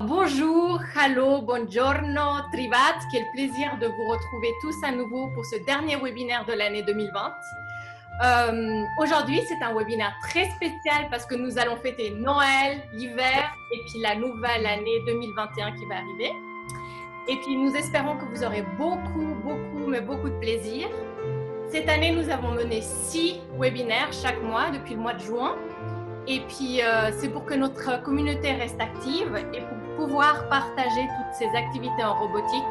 Bonjour, hello, buongiorno, trivat, quel plaisir de vous retrouver tous à nouveau pour ce dernier webinaire de l'année 2020. Aujourd'hui, c'est un webinaire très spécial parce que nous allons fêter Noël, l'hiver et puis la nouvelle année 2021 qui va arriver. Et puis, nous espérons que vous aurez beaucoup de plaisir. Cette année, nous avons mené 6 webinaires chaque mois depuis le mois de juin. Et puis, c'est pour que notre communauté reste active et pour pouvoir partager toutes ces activités en robotique.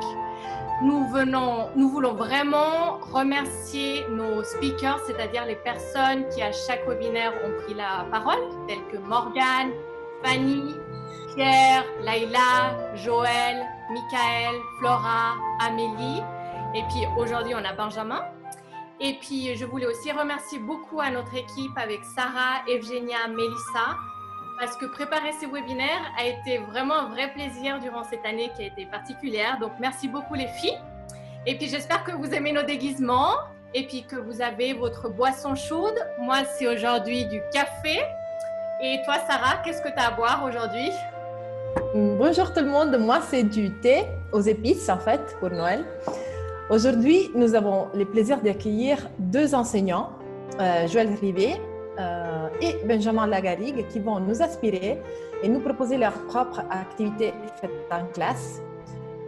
Nous voulons vraiment remercier nos speakers, c'est-à-dire les personnes qui à chaque webinaire ont pris la parole, telles que Morgane, Fanny, Pierre, Laïla, Joël, Michael, Flora, Amélie. Et puis aujourd'hui, on a Benjamin. Et puis, je voulais aussi remercier beaucoup à notre équipe avec Sarah, Evgenia, Mélissa, parce que préparer ces webinaires a été vraiment un vrai plaisir durant cette année qui a été particulière. Donc, merci beaucoup les filles. Et puis, j'espère que vous aimez nos déguisements et puis que vous avez votre boisson chaude. Moi, c'est aujourd'hui du café. Et toi, Sarah, qu'est-ce que tu as à boire aujourd'hui? Bonjour tout le monde, moi c'est du thé aux épices en fait pour Noël. Aujourd'hui, nous avons le plaisir d'accueillir 2 enseignants, Joël Rivet et Benjamin Lagarigue, qui vont nous inspirer et nous proposer leur propre activité faite en classe.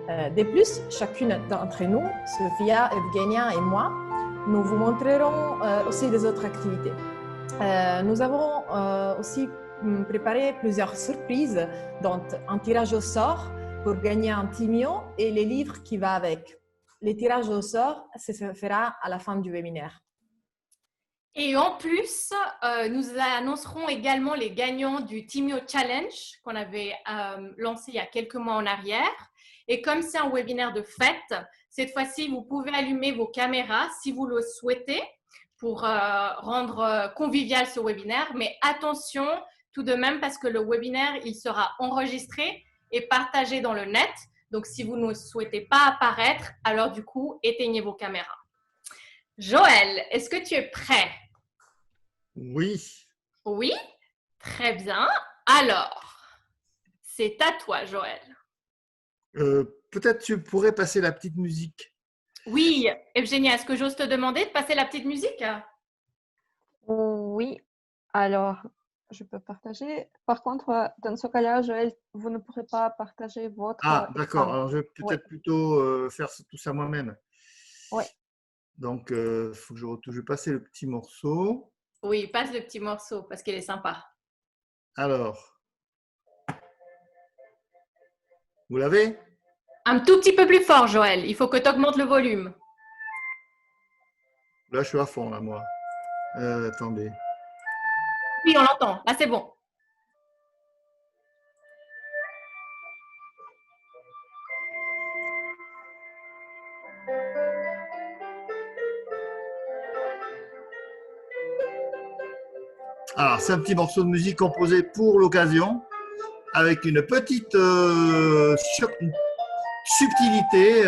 De plus, chacune d'entre nous, Sophia, Evgenia et moi, nous vous montrerons aussi des autres activités. Nous avons aussi préparé plusieurs surprises, dont un tirage au sort pour gagner un Timio et les livres qui vont avec. Les tirages au sort, ça se fera à la fin du webinaire. Et en plus, nous annoncerons également les gagnants du Timio Challenge qu'on avait lancé il y a quelques mois en arrière. Et comme c'est un webinaire de fête, cette fois-ci, vous pouvez allumer vos caméras si vous le souhaitez pour rendre convivial ce webinaire. Mais attention tout de même parce que le webinaire, il sera enregistré et partagé dans le net. Donc, si vous ne souhaitez pas apparaître, alors du coup, éteignez vos caméras. Joël, est-ce que tu es prêt? Oui. Oui, très bien. Alors, c'est à toi, Joël. Peut-être tu pourrais passer la petite musique. Oui, Evgenia, est-ce que j'ose te demander de passer la petite musique? Oui, alors je peux partager. Par contre, dans ce cas-là, Joël, vous ne pourrez pas partager votre Ah, d'accord. écran. Alors, je vais Oui, peut-être plutôt faire tout ça moi-même. oui. Donc, il faut que je retouche. Je vais passer le petit morceau. Oui, passe le petit morceau parce qu'il est sympa. Alors, vous l'avez? Un tout petit peu plus fort, Joël. Il faut que tu augmentes le volume. Là, je suis à fond, là, moi. Attendez. Oui, on l'entend. Là, c'est bon. Alors, c'est un petit morceau de musique composé pour l'occasion, avec une petite subtilité.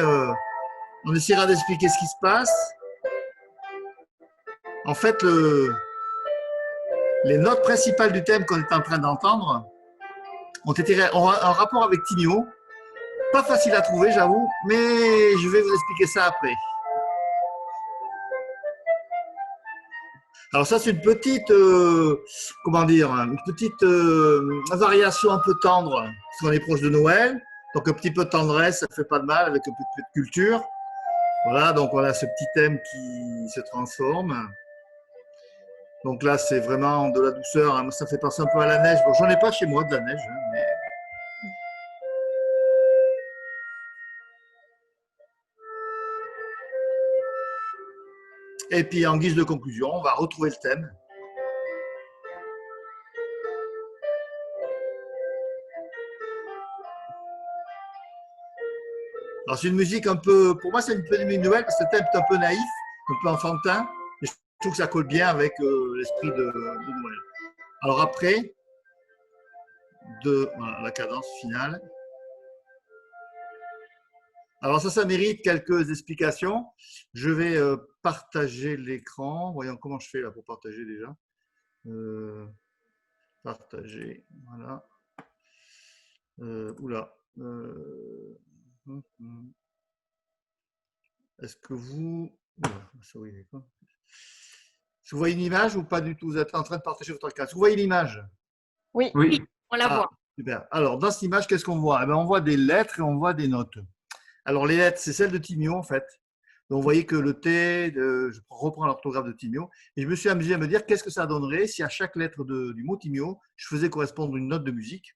On essaiera d'expliquer ce qui se passe. En fait, les notes principales du thème qu'on est en train d'entendre ont un rapport avec Timio. Pas facile à trouver, j'avoue, mais je vais vous expliquer ça après. Alors ça, c'est une petite, comment dire, une petite variation un peu tendre, parce qu'on est proche de Noël. Donc un petit peu de tendresse, ça fait pas de mal avec un peu de culture. Voilà, donc on a ce petit thème qui se transforme. Donc là, c'est vraiment de la douceur. Hein. Ça fait penser un peu à la neige. Bon, j'en ai pas chez moi de la neige, hein, mais... Et puis en guise de conclusion, on va retrouver le thème. Alors c'est une musique un peu, pour moi c'est une peu nouvelle parce que le thème est un peu naïf, un peu enfantin, et je trouve que ça colle bien avec l'esprit de Noël. Alors après, voilà, la cadence finale. Alors ça mérite quelques explications. Je vais partager l'écran. Voyons comment je fais là pour partager déjà. Partager, voilà. Oula. Est-ce que vous... Oula, ça, oui, d'accord. Vous voyez une image ou pas du tout? Vous êtes en train de partager votre écran. Vous voyez l'image? Oui. Oui, on la Ah, voit. super. Alors, dans cette image, qu'est-ce qu'on voit? Eh ben, on voit des lettres et on voit des notes. Alors, les lettres, c'est celles de Timio, en fait. Donc, vous voyez que le T, je reprends l'orthographe de Timio, et je me suis amusé à me dire qu'est-ce que ça donnerait si à chaque lettre du mot Timio, je faisais correspondre une note de musique.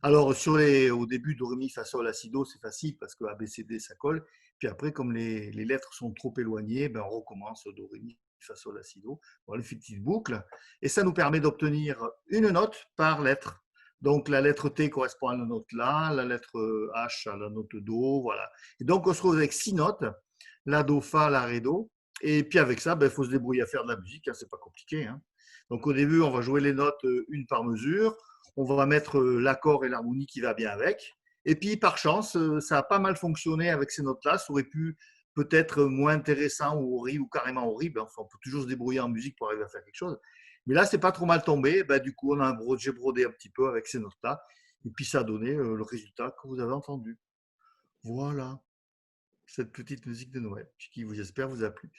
Alors, au début, do, ré, mi, fa, sol, la, si, do, c'est facile parce que A, B, C, D, ça colle. Puis après, comme les lettres sont trop éloignées, ben, on recommence do, ré, mi, fa, sol, la, si, do. Voilà, une petite boucle. Et ça nous permet d'obtenir une note par lettre. Donc, la lettre T correspond à la note La, la lettre H à la note Do, voilà. Et donc, on se retrouve avec 6 notes, La, Do, Fa, La, Ré, Do. Et puis avec ça, il faut se débrouiller à faire de la musique, hein, c'est pas compliqué, hein. Donc, au début, on va jouer les notes une par mesure. On va mettre l'accord et l'harmonie qui va bien avec. Et puis, par chance, ça a pas mal fonctionné avec ces notes-là. Ça aurait pu peut-être moins intéressant ou horrible ou carrément horrible. Enfin, on peut toujours se débrouiller en musique pour arriver à faire quelque chose. Mais là, c'est pas trop mal tombé. Du coup, j'ai brodé un petit peu avec ces notes-là. Et puis, ça a donné le résultat que vous avez entendu. Voilà, cette petite musique de Noël qui, j'espère, vous a plu.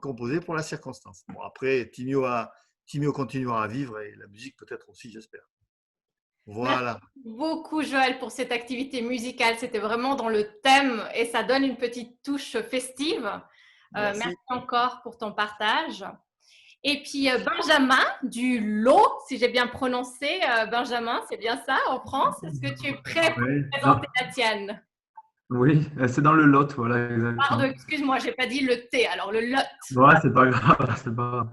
Composée pour la circonstance. Bon, après, Timio continuera à vivre et la musique peut-être aussi, j'espère. Voilà. Merci beaucoup, Joël, pour cette activité musicale. C'était vraiment dans le thème et ça donne une petite touche festive. Merci encore pour ton partage. Et puis, Benjamin du Lot, si j'ai bien prononcé, Benjamin, c'est bien ça en France? Est-ce que tu es prêt pour présenter la tienne? Oui, c'est dans le Lot, voilà, exactement. Pardon, excuse-moi, je n'ai pas dit le T, alors le Lot. Ouais, c'est pas grave, c'est pas grave.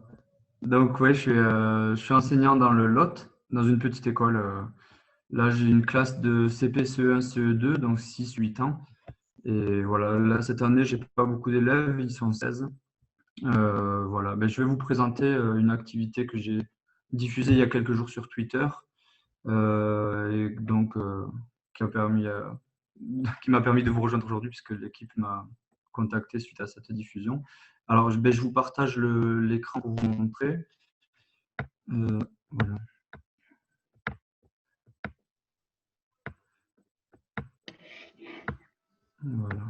Donc, ouais, je suis enseignant dans le Lot, dans une petite école. Là, j'ai une classe de CP, CE1, CE2, donc 6-8 ans. Et voilà, là, cette année, j'ai pas beaucoup d'élèves, ils sont 16. Voilà, je vais vous présenter une activité que j'ai diffusée il y a quelques jours sur Twitter, et donc qui m'a permis de vous rejoindre aujourd'hui puisque l'équipe m'a contacté suite à cette diffusion. Alors, je vous partage l'écran pour vous montrer. Voilà. Voilà.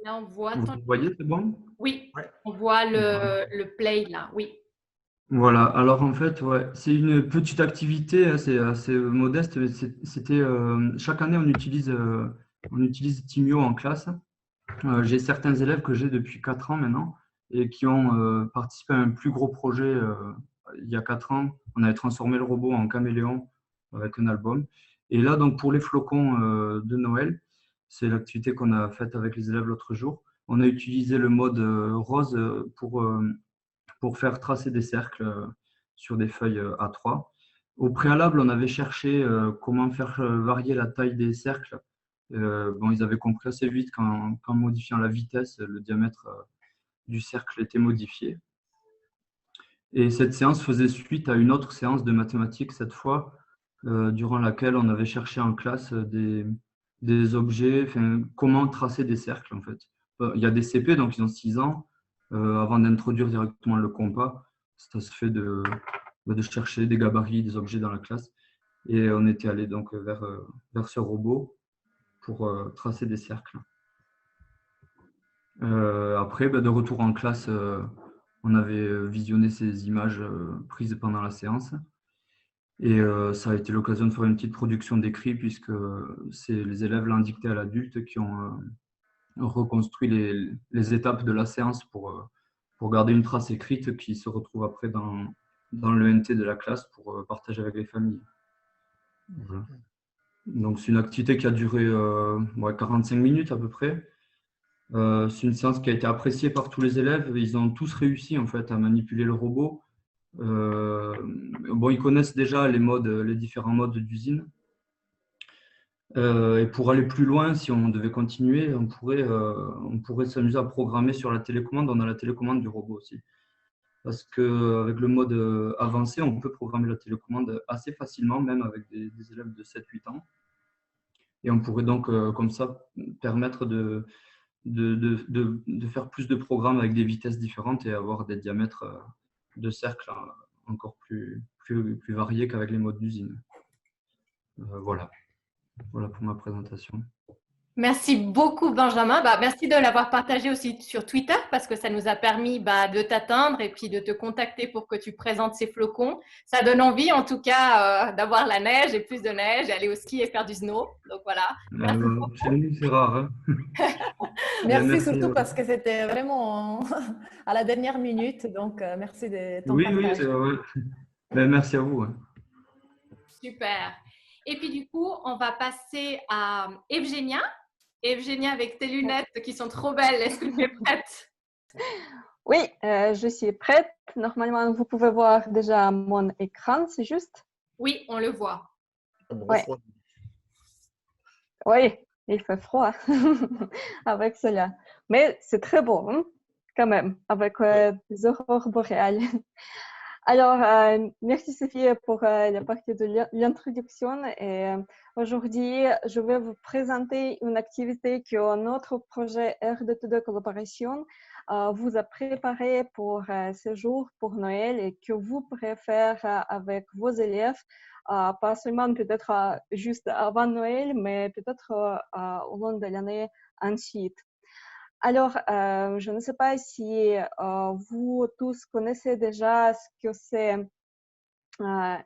Là, on voit. Vous voyez, c'est bon? Oui, on voit le play là, oui. Voilà, alors en fait, ouais, c'est une petite activité, hein, c'est assez modeste, mais c'était chaque année on utilise Timio en classe. J'ai certains élèves que j'ai depuis 4 ans maintenant et qui ont participé à un plus gros projet il y a 4 ans. On avait transformé le robot en caméléon avec un album. Et là, donc pour les flocons de Noël, c'est l'activité qu'on a faite avec les élèves l'autre jour. On a utilisé le mode rose pour faire tracer des cercles sur des feuilles A3. Au préalable, on avait cherché comment faire varier la taille des cercles. Ils avaient compris assez vite qu'en modifiant la vitesse, le diamètre du cercle était modifié. Et cette séance faisait suite à une autre séance de mathématiques, cette fois, durant laquelle on avait cherché en classe des objets, comment tracer des cercles en fait. Il y a des CP, donc ils ont 6 ans. Avant d'introduire directement le compas, ça se fait de chercher des gabarits, des objets dans la classe. Et on était allé donc vers ce robot pour tracer des cercles. Après, de retour en classe, on avait visionné ces images prises pendant la séance. Et ça a été l'occasion de faire une petite production d'écrit puisque c'est les élèves l'ont dicté à l'adulte qui ont reconstruit les étapes de la séance pour garder une trace écrite qui se retrouve après dans le NT de la classe pour partager avec les familles. Voilà. Donc, c'est une activité qui a duré 45 minutes à peu près. C'est une séance qui a été appréciée par tous les élèves. Ils ont tous réussi en fait à manipuler le robot. Ils connaissent déjà les différents modes d'usine. Et pour aller plus loin, si on devait continuer, on pourrait s'amuser à programmer sur la télécommande. On a la télécommande du robot aussi. Parce qu'avec le mode avancé, on peut programmer la télécommande assez facilement, même avec des élèves de 7-8 ans. Et on pourrait donc, comme ça, permettre de faire plus de programmes avec des vitesses différentes et avoir des diamètres de cercles encore plus variés qu'avec les modes d'usine. Voilà. Voilà pour ma présentation. Merci beaucoup, Benjamin. Merci de l'avoir partagé aussi sur Twitter parce que ça nous a permis de t'atteindre et puis de te contacter pour que tu présentes ces flocons. Ça donne envie, en tout cas, d'avoir la neige et plus de neige, et aller au ski et faire du snow. Donc voilà. Merci Chez beaucoup. nous, c'est rare. Hein. Merci Merci. surtout parce que c'était vraiment à la dernière minute. Donc, merci de ton Oui, oui, partage. c'est vrai. Merci à vous. Hein. Super. Et puis du coup, on va passer à Evgenia. Evgenia, avec tes lunettes qui sont trop belles, est-ce que tu es prête? Oui, je suis prête. Normalement, vous pouvez voir déjà mon écran, c'est juste? Oui, on le voit. Ouais. Oui, il fait froid avec cela. Mais c'est très beau, hein, quand même, avec des aurores boréales. Alors, merci Sophie pour la partie de l'introduction. Et aujourd'hui, je vais vous présenter une activité que notre projet R2T2 Collaboration vous a préparé pour ce jour, pour Noël, et que vous pourrez faire avec vos élèves, pas seulement peut-être juste avant Noël, mais peut-être au long de l'année ensuite. Alors, je ne sais pas si vous tous connaissez déjà ce que c'est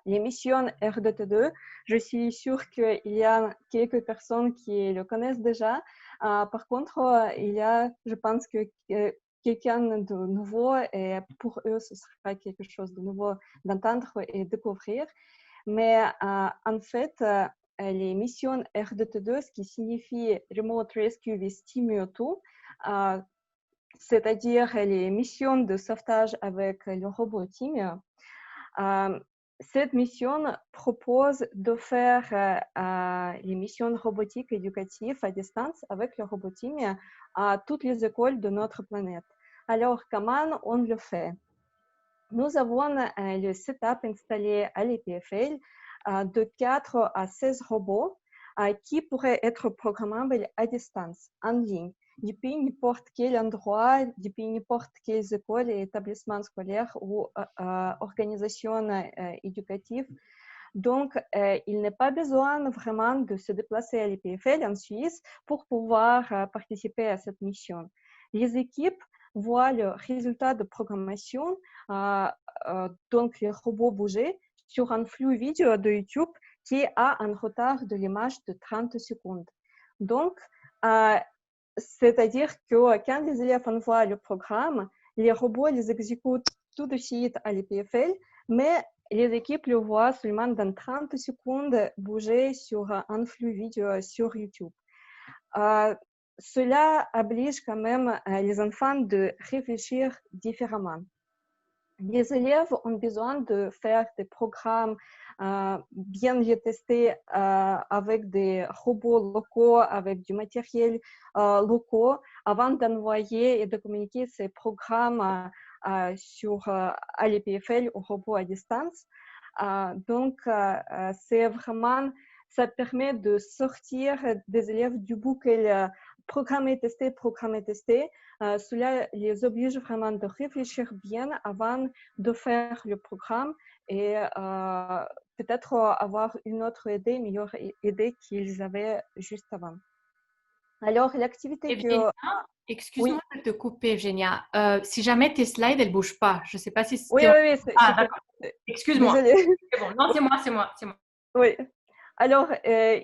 l'émission R2T2. Je suis sûre qu'il y a quelques personnes qui le connaissent déjà. Par contre, il y a, je pense que quelqu'un de nouveau, et pour eux, ce sera quelque chose de nouveau d'entendre et découvrir. Mais en fait, les missions R2T2, ce qui signifie Remote Rescue with Timio2, c'est-à-dire les missions de sauvetage avec le robot Timio. Cette mission propose de faire les missions robotiques éducatives à distance avec le robot Timio à toutes les écoles de notre planète. Alors, comment on le fait? Nous avons le setup installé à l'EPFL de 4 à 16 robots qui pourraient être programmables à distance, en ligne, depuis n'importe quel endroit, depuis n'importe quelles écoles et établissements scolaires ou organisations éducatives. Donc, il n'est pas besoin vraiment de se déplacer à l'EPFL en Suisse pour pouvoir participer à cette mission. Les équipes voient le résultat de programmation, donc les robots bouger, sur un flux vidéo de YouTube qui a un retard de l'image de 30 secondes. Donc, c'est-à-dire que quand les élèves envoient le programme, les robots les exécutent tout de suite à l'EPFL, mais les équipes le voient seulement dans 30 secondes bouger sur un flux vidéo sur YouTube. Cela oblige quand même les enfants de réfléchir différemment. Les élèves ont besoin de faire des programmes bien les tester avec des robots locaux, avec du matériel locaux, avant d'envoyer et de communiquer ces programmes à l'EPFL, aux robots à distance. Donc, c'est vraiment, ça permet de sortir des élèves du boucle programmer, tester. Cela les oblige vraiment de réfléchir bien avant de faire le programme et peut-être avoir une autre idée, meilleure idée qu'ils avaient juste avant. Alors, l'activité que... Excuse-moi de te couper, Evgenia. Si jamais tes slides, elles ne bougent pas, je ne sais pas si c'est... Oui, d'accord. Excuse-moi. Désolée. C'est bon. Non, c'est moi. Oui. Alors,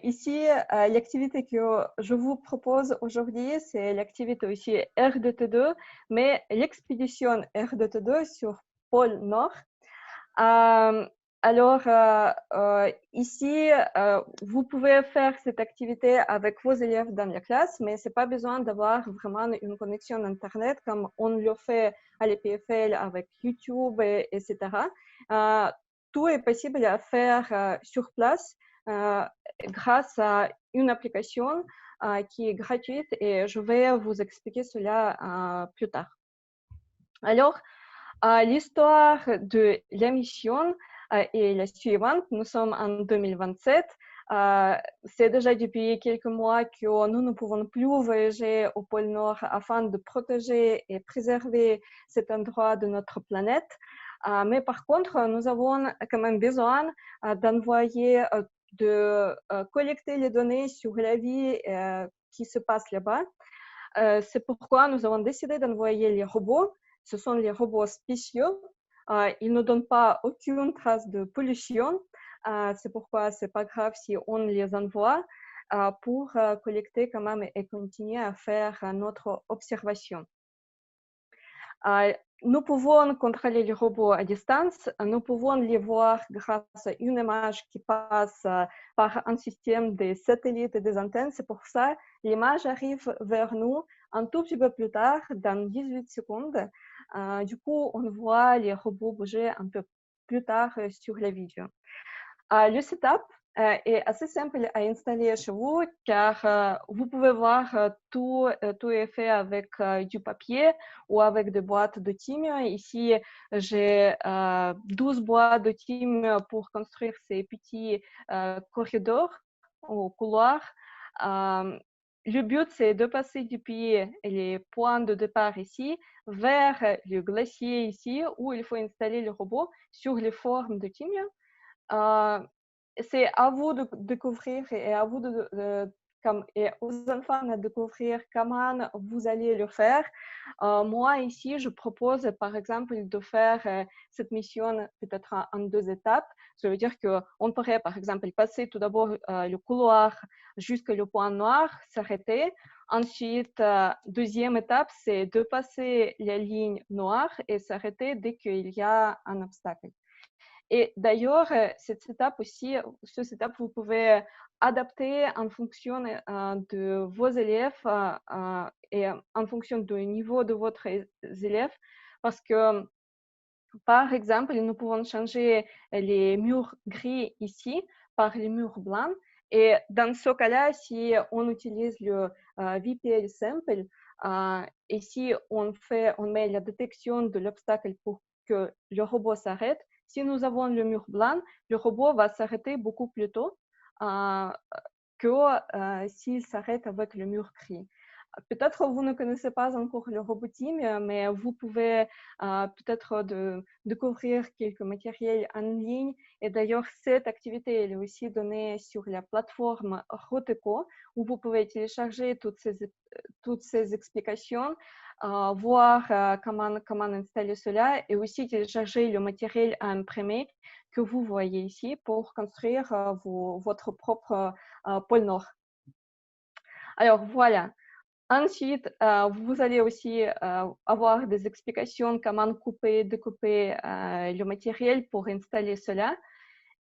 ici, l'activité que je vous propose aujourd'hui, c'est l'activité aussi R2T2, mais l'expédition R2T2 sur pôle Nord. Alors, ici, vous pouvez faire cette activité avec vos élèves dans la classe, mais ce n'est pas besoin d'avoir vraiment une connexion Internet comme on le fait à l'EPFL avec YouTube, etc. Tout est possible à faire sur place grâce à une application qui est gratuite et je vais vous expliquer cela plus tard. Alors, l'histoire de la mission est la suivante. Nous sommes en 2027. C'est déjà depuis quelques mois que nous ne pouvons plus voyager au pôle Nord afin de protéger et préserver cet endroit de notre planète. Mais par contre, nous avons quand même besoin d'envoyer de collecter les données sur la vie qui se passe là-bas. C'est pourquoi nous avons décidé d'envoyer les robots. Ce sont les robots spéciaux. Ils ne donnent pas aucune trace de pollution. C'est pourquoi ce n'est pas grave si on les envoie pour collecter quand même et continuer à faire notre observation. Nous pouvons contrôler les robots à distance. Nous pouvons les voir grâce à une image qui passe par un système de satellites et des antennes. C'est pour ça que l'image arrive vers nous un tout petit peu plus tard, dans 18 secondes. Du coup, on voit les robots bouger un peu plus tard sur la vidéo. Le setup est assez simple à installer chez vous car vous pouvez voir tout est fait avec du papier ou avec des boîtes de Timio. Ici, j'ai 12 boîtes de Timio pour construire ces petits corridors ou couloirs. Le but, c'est de passer depuis les points de départ ici vers le glacier ici où il faut installer le robot sur les formes de Timio. C'est à vous de découvrir et à vous et aux enfants de découvrir comment vous allez le faire. Moi, ici, je propose, par exemple, de faire cette mission peut-être en 2 étapes. Ça veut dire qu'on pourrait, par exemple, passer tout d'abord le couloir jusqu'au point noir, s'arrêter. Ensuite, deuxième étape, c'est de passer la ligne noire et s'arrêter dès qu'il y a un obstacle. Et d'ailleurs, cette étape aussi, vous pouvez adapter en fonction de vos élèves et en fonction du niveau de votre élève, parce que, par exemple, nous pouvons changer les murs gris ici par les murs blancs. Et dans ce cas-là, si on utilise le VPL Sample, ici on met la détection de l'obstacle pour que le robot s'arrête. Si nous avons le mur blanc, le robot va s'arrêter beaucoup plus tôt que s'il s'arrête avec le mur gris. Peut-être vous ne connaissez pas encore le robot Timio, mais vous pouvez peut-être découvrir quelques matériels en ligne. Et d'ailleurs, cette activité elle est aussi donnée sur la plateforme Roteco, où vous pouvez télécharger toutes ces explications, voir comment installer cela et aussi télécharger le matériel à imprimer que vous voyez ici pour construire votre propre pôle Nord. Alors voilà. Ensuite, vous allez aussi avoir des explications comment couper, découper le matériel pour installer cela.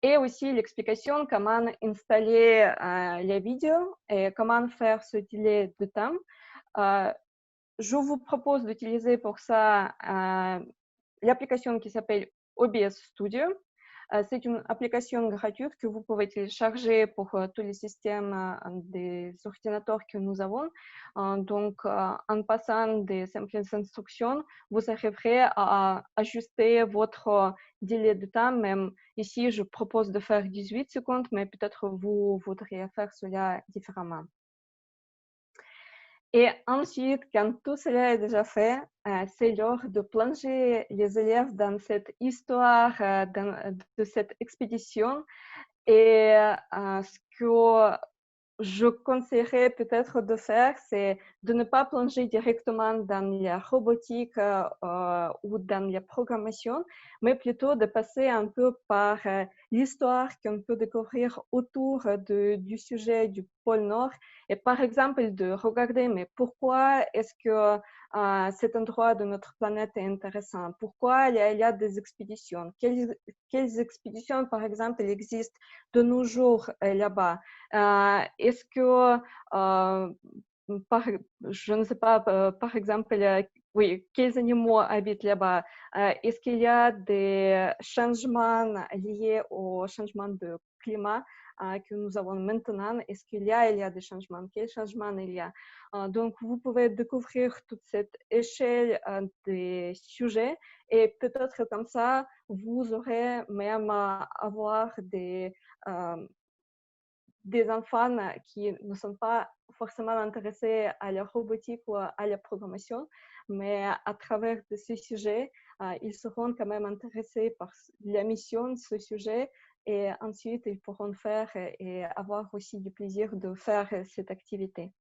Et aussi l'explication comment installer la vidéo et comment faire ce délai de temps. Je vous propose d'utiliser pour ça l'application qui s'appelle OBS Studio. C'est une application gratuite que vous pouvez télécharger pour tous les systèmes des ordinateurs que nous avons. Donc, en passant des simples instructions, vous arriverez à ajuster votre délai de temps. Même ici, je propose de faire 18 secondes, mais peut-être vous voudriez faire cela différemment. Et ensuite, quand tout cela est déjà fait, c'est l'heure de plonger les élèves dans cette histoire, de cette expédition. Et ce que je conseillerais peut-être de faire, c'est de ne pas plonger directement dans la robotique ou dans la programmation, mais plutôt de passer un peu par l'histoire qu'on peut découvrir autour du sujet du pôle Nord. Et par exemple, de regarder, mais pourquoi est-ce que cet endroit de notre planète est intéressant? Pourquoi il y a des expéditions? Quelles expéditions, par exemple, existent de nos jours là-bas? Est-ce que, je ne sais pas, par exemple, oui, quels animaux habitent là-bas? Est-ce qu'il y a des changements liés au changement de climat que nous avons maintenant? Est-ce qu'il y a des changements? Quels changements il y a? Donc, vous pouvez découvrir toute cette échelle des sujets et peut-être comme ça, vous aurez même à avoir des enfants qui ne sont pas forcément intéressés à la robotique ou à la programmation, mais à travers de ces sujets, ils seront quand même intéressés par la mission de ce sujet et ensuite ils pourront faire et avoir aussi du plaisir de faire cette activité.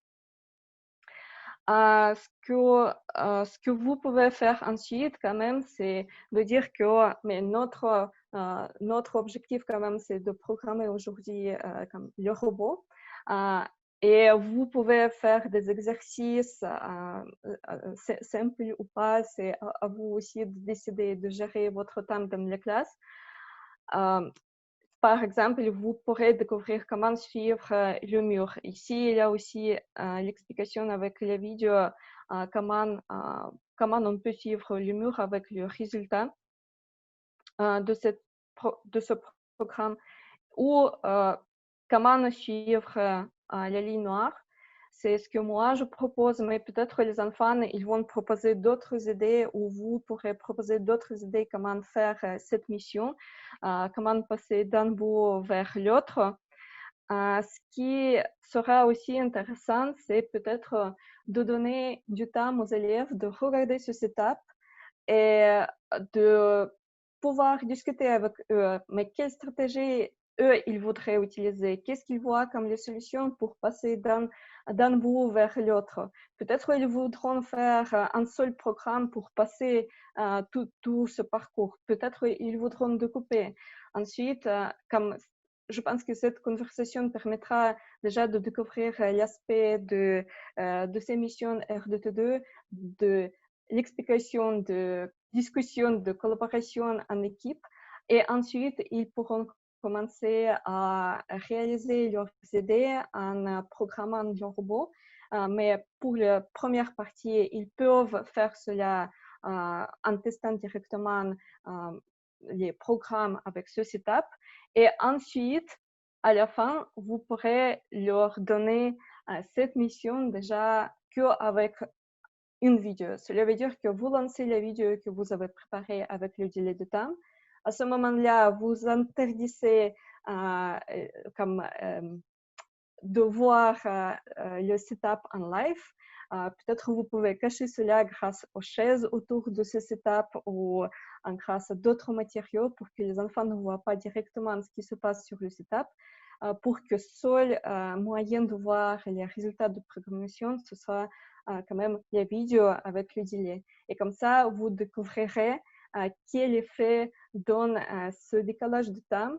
Ce que vous pouvez faire ensuite, quand même, c'est de dire que mais notre objectif, quand même, c'est de programmer aujourd'hui comme le robot. Et vous pouvez faire des exercices simples ou pas. C'est à vous aussi de décider de gérer votre temps dans les classes. Par exemple, vous pourrez découvrir comment suivre le mur. Ici, il y a aussi l'explication avec la vidéo, comment on peut suivre le mur avec le résultat de ce programme, ou comment suivre la ligne noire. C'est ce que moi je propose, mais peut-être les enfants ils vont proposer d'autres idées, ou vous pourrez proposer d'autres idées comment faire cette mission, comment passer d'un bout vers l'autre. Ce qui sera aussi intéressant, c'est peut-être de donner du temps aux élèves de regarder ce setup et de pouvoir discuter avec eux, mais quelle stratégie eux, ils voudraient utiliser, qu'est-ce qu'ils voient comme les solutions pour passer d'un bout vers l'autre. Peut-être ils voudront faire un seul programme pour passer tout ce parcours. Peut-être ils voudront découper. Ensuite, comme je pense que cette conversation permettra déjà de découvrir l'aspect de ces missions R2T2, de l'explication de discussion, de collaboration en équipe, et ensuite ils pourront commencer à réaliser leurs idées en programmant leur robot. Mais pour la première partie, ils peuvent faire cela en testant directement les programmes avec ce setup. Et ensuite, à la fin, vous pourrez leur donner cette mission déjà qu'avec une vidéo. Cela veut dire que vous lancez la vidéo que vous avez préparée avec le délai de temps. À ce moment-là, vous interdisez de voir le setup en live. Peut-être vous pouvez cacher cela grâce aux chaises autour de ce setup ou grâce à d'autres matériaux pour que les enfants ne voient pas directement ce qui se passe sur le setup, pour que seul moyen de voir les résultats de programmation, ce soit quand même la vidéo avec le délai. Et comme ça, vous découvrirez quel effet donne ce décalage de temps,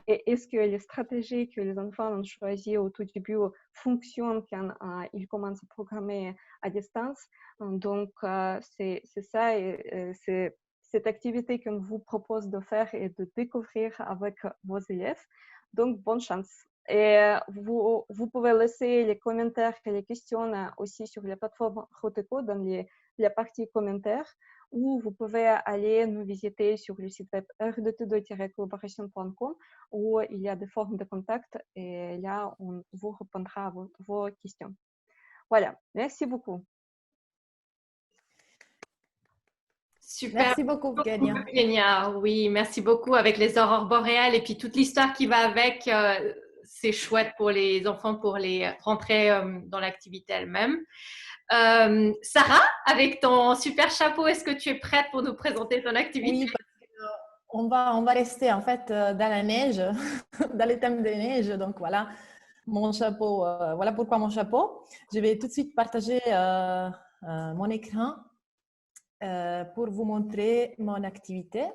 et est-ce que les stratégies que les enfants ont choisies au tout début fonctionnent quand ils commencent à programmer à distance. Donc, c'est ça, et c'est cette activité qu'on vous propose de faire et de découvrir avec vos élèves. Donc, bonne chance. Et vous pouvez laisser les commentaires et les questions aussi sur la plateforme Roteco dans la partie commentaires, ou vous pouvez aller nous visiter sur le site web r2t2-collaboration.com où il y a des formes de contact et là, on vous répondra à vos questions. Voilà, merci beaucoup. Super. Merci beaucoup, Kenya. Kenya, oui, merci beaucoup avec les aurores boréales et puis toute l'histoire qui va avec. C'est chouette pour les enfants pour les rentrer dans l'activité elle-même. Sarah, avec ton super chapeau, est-ce que tu es prête pour nous présenter ton activité? Oui, parce qu'on va rester en fait dans la neige, dans le thème de neige. Donc voilà, mon chapeau. Voilà pourquoi mon chapeau. Je vais tout de suite partager mon écran pour vous montrer mon activité.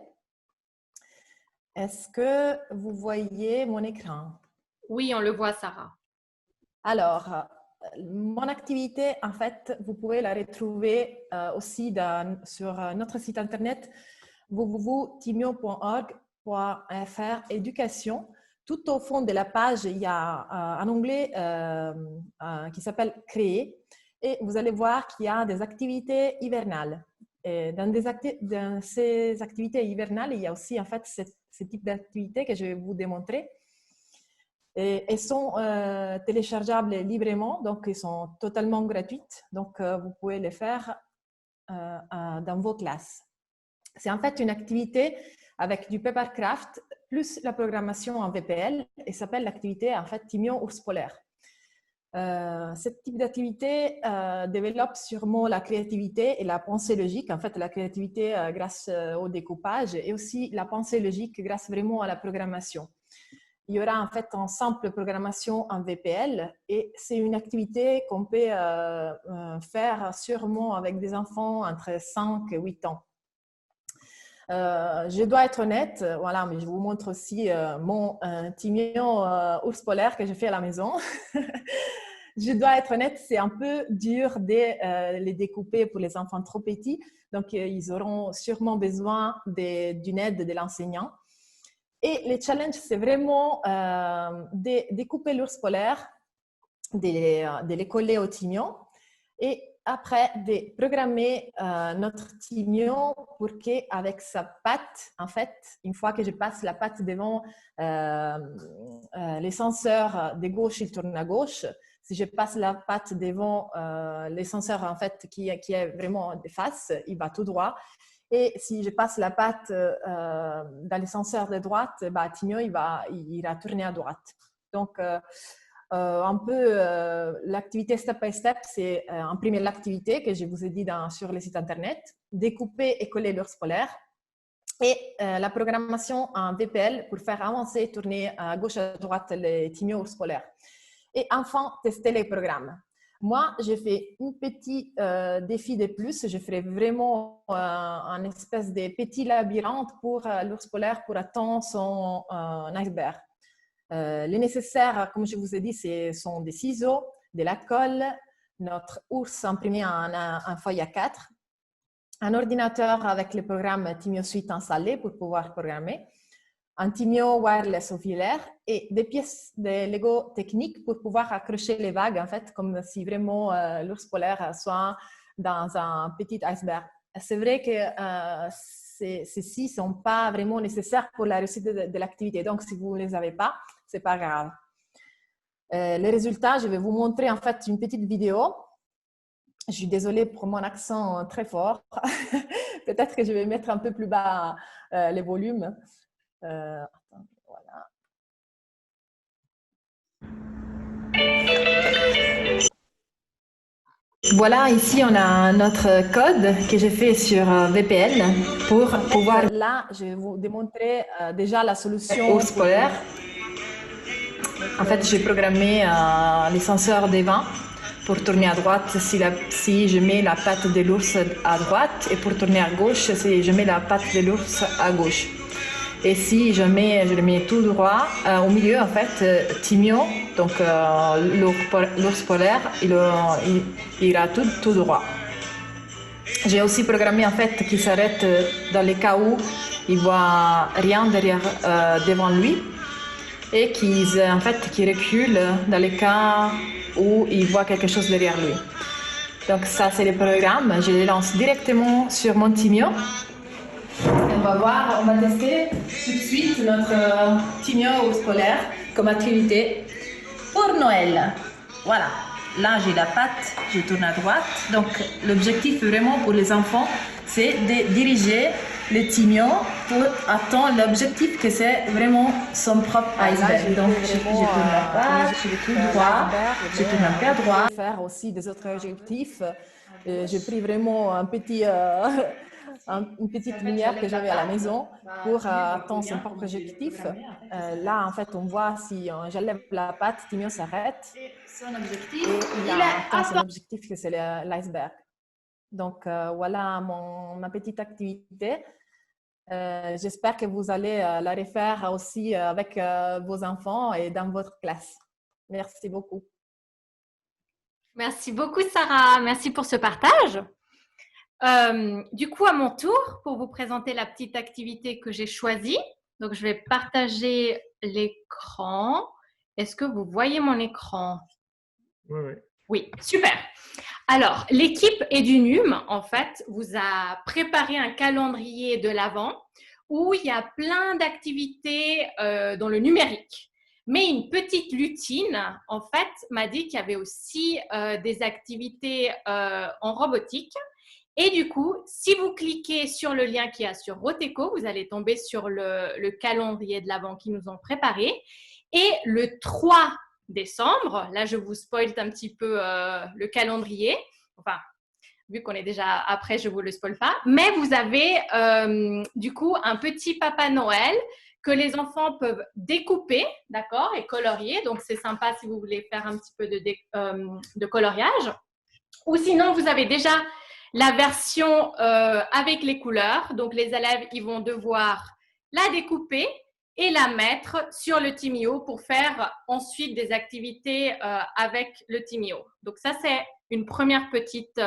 Est-ce que vous voyez mon écran? Oui, on le voit, Sarah. Alors, mon activité, en fait, vous pouvez la retrouver aussi sur notre site internet www.timio.org.fr éducation. Tout au fond de la page, il y a un onglet qui s'appelle Créer, et vous allez voir qu'il y a des activités hivernales. Et dans ces activités hivernales, il y a aussi en fait ce type d'activités que je vais vous démontrer. Et elles sont téléchargeables librement, donc elles sont totalement gratuites. Donc, vous pouvez les faire dans vos classes. C'est en fait une activité avec du Papercraft plus la programmation en VPL et s'appelle l'activité en fait Timio Ours Polaire. Ce type d'activité développe sûrement la créativité et la pensée logique. En fait, la créativité grâce au découpage et aussi la pensée logique grâce vraiment à la programmation. il y aura en fait une simple programmation en VPL et c'est une activité qu'on peut faire sûrement avec des enfants entre 5 et 8 ans. Je dois être honnête, voilà, mais je vous montre aussi mon Timio ours polaire que j'ai fait à la maison. Je dois être honnête, c'est un peu dur de les découper pour les enfants trop petits, donc ils auront sûrement besoin d'une aide de l'enseignant. Et le challenge, c'est vraiment de découper l'ours polaire, de les coller au Timio et après de programmer notre Timio pour qu'avec sa patte, en fait, une fois que je passe la patte devant les senseurs de gauche, il tourne à gauche. Si je passe la patte devant les senseurs en fait, qui est vraiment de face, il va tout droit. Et si je passe la patte dans les senseurs de droite, bah, Timio il va tourner à droite. Donc, un peu l'activité step by step, c'est imprimer l'activité que je vous ai dit sur le site internet, découper et coller l'ours polaire et la programmation en VPL pour faire avancer et tourner à gauche à droite les Timio ours polaires. Et enfin, tester les programmes. Moi, j'ai fait un petit défi de plus. Je ferai vraiment un espèce de petit labyrinthe pour l'ours polaire pour atteindre son iceberg. Les nécessaires, comme je vous ai dit, sont des ciseaux, de la colle, notre ours imprimé en feuille A4, un ordinateur avec le programme Timio Suite installé pour pouvoir programmer, un Timio wireless au filaire et des pièces de Lego techniques pour pouvoir accrocher les vagues, en fait, comme si vraiment l'ours polaire soit dans un petit iceberg. C'est vrai que ceux-ci ne sont pas vraiment nécessaires pour la réussite de l'activité. Donc, si vous ne les avez pas, ce n'est pas grave. Les résultats, je vais vous montrer en fait une petite vidéo. Je suis désolée pour mon accent très fort. Peut-être que je vais mettre un peu plus bas les volumes. Attends, voilà. Voilà, ici on a notre code que j'ai fait sur VPN pour pouvoir... Là, je vais vous démontrer déjà la solution ours polaire. En fait, j'ai programmé les senseurs des vents pour tourner à droite si je mets la patte de l'ours à droite et pour tourner à gauche si je mets la patte de l'ours à gauche. Et si je le mets tout droit, au milieu, en fait, Timio, donc l'ours polaire, il ira tout droit. J'ai aussi programmé, en fait, qu'il s'arrête dans les cas où il ne voit rien devant lui et qu'il recule dans les cas où il voit quelque chose derrière lui. Donc ça, c'est le programme. Je les lance directement sur mon Timio. On va tester tout de suite notre Timio ours polaire comme activité pour Noël. Voilà, là j'ai la patte, je tourne à droite. Donc l'objectif vraiment pour les enfants, c'est de diriger le Timio pour atteindre l'objectif que c'est vraiment son propre iceberg. Donc je tourne à droite, je vais tout droit, je tourne un peu à droite. Faire aussi des autres objectifs. J'ai pris vraiment un petit... une petite lumière que j'avais à la maison pour atteindre son propre objectif. Là, en fait, on voit si j'enlève la patte, Timio s'arrête et il a atteint son objectif que c'est l'iceberg. Donc, voilà ma petite activité. J'espère que vous allez la refaire aussi avec vos enfants et dans votre classe. Merci beaucoup. Merci beaucoup, Sarah. Merci pour ce partage. Du coup, à mon tour, pour vous présenter la petite activité que j'ai choisie. Donc, je vais partager l'écran. Est-ce que vous voyez mon écran? Oui. Oui, super. Alors, l'équipe EduNUM, en fait, vous a préparé un calendrier de l'Avent où il y a plein d'activités dans le numérique. Mais une petite lutine, en fait, m'a dit qu'il y avait aussi des activités en robotique. Et du coup, si vous cliquez sur le lien qu'il y a sur Roteco, vous allez tomber sur le calendrier de l'Avent qu'ils nous ont préparé. Et le 3 décembre, là, je vous spoil un petit peu le calendrier. Enfin, vu qu'on est déjà après, je ne vous le spoil pas. Mais vous avez du coup un petit Papa Noël que les enfants peuvent découper, d'accord, et colorier. Donc, c'est sympa si vous voulez faire un petit peu de coloriage. Ou sinon, vous avez déjà la version avec les couleurs. Donc, les élèves, ils vont devoir la découper et la mettre sur le Timio pour faire ensuite des activités avec le Timio. Donc, ça, c'est une première petite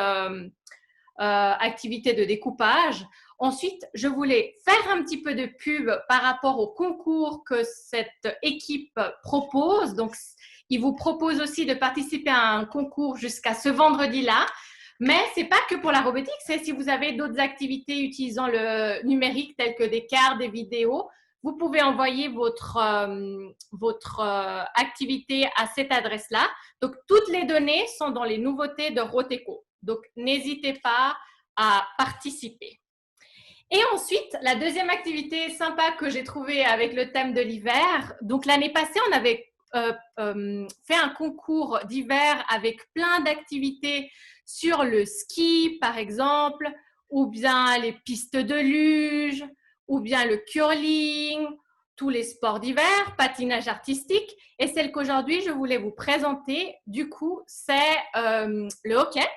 activité de découpage. Ensuite, je voulais faire un petit peu de pub par rapport au concours que cette équipe propose. Donc, ils vous proposent aussi de participer à un concours jusqu'à ce vendredi-là. Mais ce n'est pas que pour la robotique, c'est si vous avez d'autres activités utilisant le numérique, telles que des cartes, des vidéos, vous pouvez envoyer votre activité à cette adresse-là. Donc, toutes les données sont dans les nouveautés de Roteco. Donc, n'hésitez pas à participer. Et ensuite, la deuxième activité sympa que j'ai trouvée avec le thème de l'hiver. Donc, l'année passée, on avait fait un concours d'hiver avec plein d'activités sur le ski, par exemple, ou bien les pistes de luge, ou bien le curling, tous les sports d'hiver, patinage artistique. Et celle qu'aujourd'hui, je voulais vous présenter, du coup, c'est le hockey.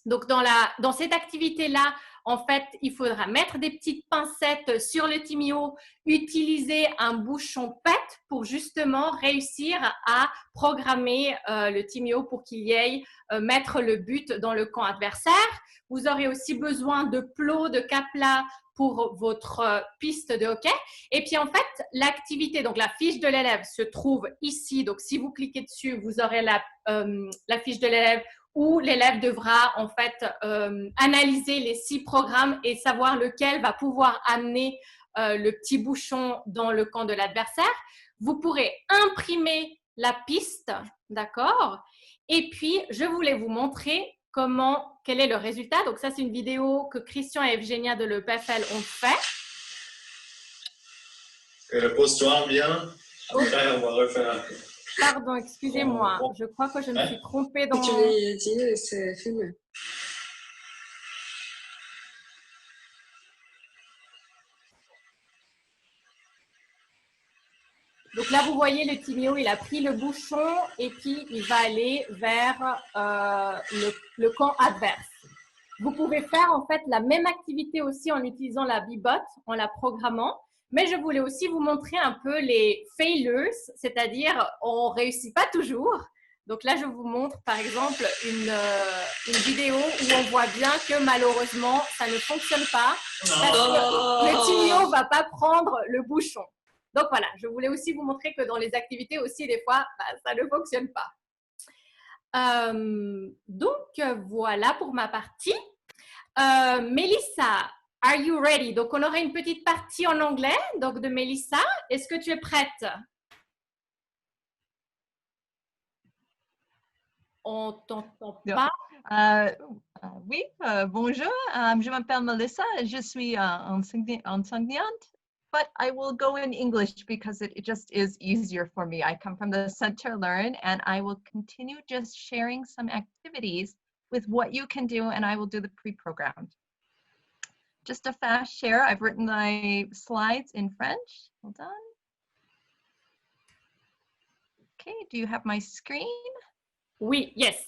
Donc, dans cette activité-là, en fait, il faudra mettre des petites pincettes sur le Timio, utiliser un bouchon PET pour justement réussir à programmer le Timio pour qu'il y ait mettre le but dans le camp adversaire. Vous aurez aussi besoin de plots, de caplas pour votre piste de hockey. Et puis, en fait, l'activité, donc la fiche de l'élève se trouve ici. Donc, si vous cliquez dessus, vous aurez la fiche de l'élève où l'élève devra en fait analyser les 6 programmes et savoir lequel va pouvoir amener le petit bouchon dans le camp de l'adversaire. Vous pourrez imprimer la piste, d'accord? Et puis, je voulais vous montrer quel est le résultat. Donc, ça, c'est une vidéo que Christian et Evgenia de l'EPFL ont fait. Pose-toi bien. Après, on va refaire. Pardon, excusez-moi. Je crois que je me suis trompée dans... Tu l'as dit, c'est filmé. Donc là, vous voyez le Timio, il a pris le bouchon et puis il va aller vers le camp adverse. Vous pouvez faire en fait la même activité aussi en utilisant la Bibot, en la programmant. Mais je voulais aussi vous montrer un peu les failures, c'est-à-dire on ne réussit pas toujours. Donc là, je vous montre par exemple une vidéo où on voit bien que malheureusement, ça ne fonctionne pas parce que le Timio ne va pas prendre le bouchon. Donc voilà, je voulais aussi vous montrer que dans les activités aussi, des fois, ça ne fonctionne pas. Donc voilà pour ma partie. Mélissa, are you ready? Donc on aurait une petite partie en anglais, donc de Mélissa. Est-ce que tu es prête? On t'entend pas. Oui, bonjour, je m'appelle Melissa, je suis enseignante, but I will go in English because it just is easier for me. I come from the Center Learn and I will continue just sharing some activities with what you can do and I will do the pre-programmed. Just a fast share, I've written my slides in French, hold on. Okay, do you have my screen? Oui, yes.